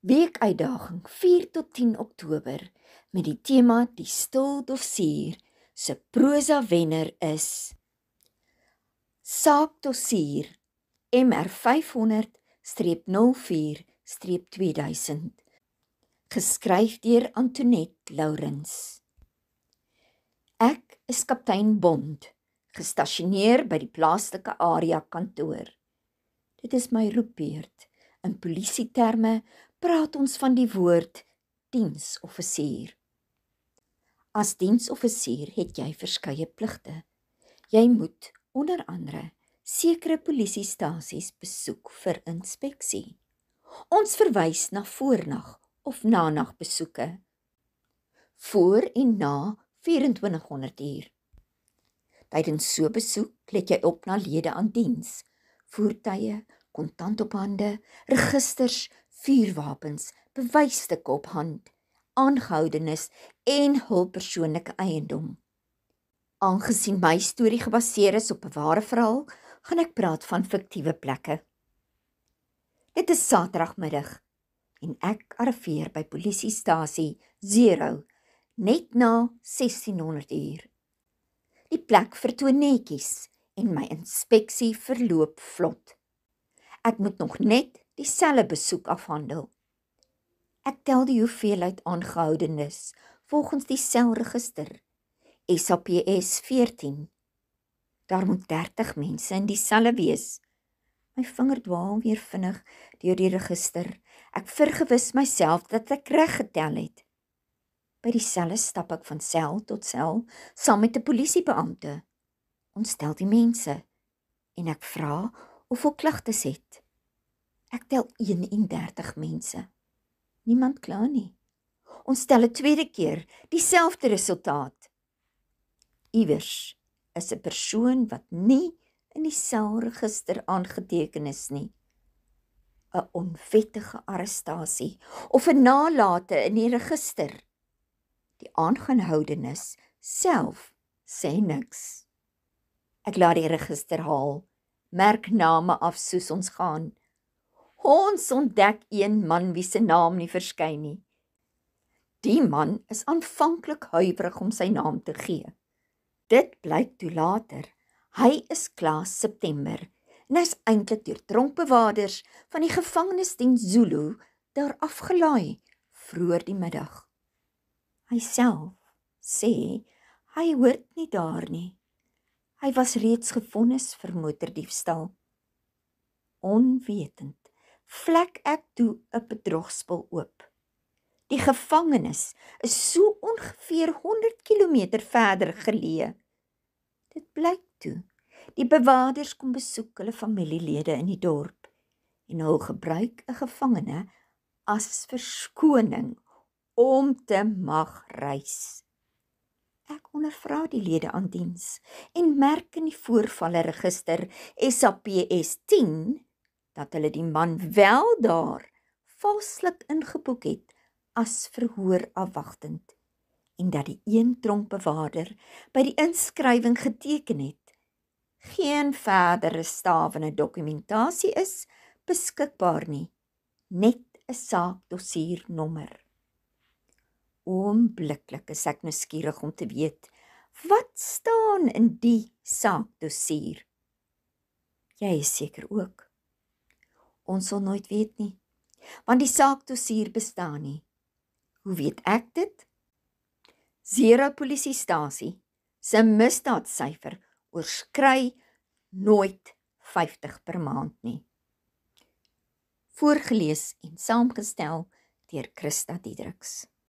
Weekuitdaging 4 tot 10 Oktober met die tema Die Stil Dossier se prosa wenner is Saak Dossier MR 500-04-2000 geskryf deur Antoinette Lourens. Ek is kaptein Bond, gestasioneer by die plaaslike area kantoor. Dit is my roepbeurt. In polisieterme praat ons van die woord diensoffisier. As diensoffisier het jy verskeie pligte. Jy moet onder andere sekere polisiestasies besoek vir inspeksie. Ons verwys na voornag of nanag besoeke. Voor en na 2400 uur. Tydens so besoek let jy op na lede aan diens, voertuie, kontant op hande, registers, vuurwapens, bewysstukke op hand, aangehoudenis en hul persoonlike eiendom. Aangesien my storie gebaseer is op 'n ware verhaal, gaan ek praat van fiktiewe plekke. Dit is Saterdagmiddag en ek arriveer by polisiestasie 0 net na 1600 uur. Die plek vertoon netjies en my inspeksie verloop vlot. Ek moet nog net dieselfde besoek afhandel. Ek tel die hoeveelheid aangehoudenis volgens die selregister SAPS 14. Daar moet 30 mense in dieselfde wees. My vinger dwaal weer vinnig deur die register. Ek vergewis myself dat ek reg getel het. By die selle stap ek van sel tot sel saam met 'n polisiebeampte. Ons tel die mense en ek vra of hulle klagtes het. Ek tel 31 mense. Niemand kla nie. Ons tel 'n tweede keer, dieselfde resultaat. Iewers is 'n persoon wat nie in die selregister aangeteken is nie. 'n Onwettige arrestasie of 'n nalate in die register. Die aangehoudenis self sê niks. Ek laat die register haal, merk name af soos ons gaan. Ons ontdek een man wie se naam nie verskyn nie. Die man is aanvanklik huiwerig om sy naam te gee. Dit blyk toe later. Hy is Klaas September en hy is eintlik deur tronkbewaarders van die gevangenisdiens Zulu daar afgelaai vroeër die middag. Hy self sê hy hoort nie daar nie. Hy was reeds gevonnis vir motordiefstal. Onwetend vlek ek toe 'n bedrogspel oop. Die gevangenis is so ongeveer 100 km verder geleë. Dit blyk toe, die bewaarders kom besoek hulle familielede in die dorp en hulle gebruik 'n gevangene as verskoning om te mag reis. Ek ondervra die lede aan diens en merk in die voorvalle register SAPS 10 dat hulle die man wel daar valslik ingeboek het as verhoor afwagtend en dat die een tronkbewaarder by die inskrywing geteken het. Geen verdere stawende dokumentasie is beskikbaar nie, net 'n saakdossiernommer. Oombliklik is ek nuuskierig om te weet, wat staan in die saakdossier? Jy is seker ook. Ons sal nooit weet nie, want die saakdossier bestaan nie. Hoe weet ek dit? 0 polisiestasie se misdaadsyfer oorskry nooit 50 per maand nie. Voorgelees en saamgestel deur Christa Diedriks.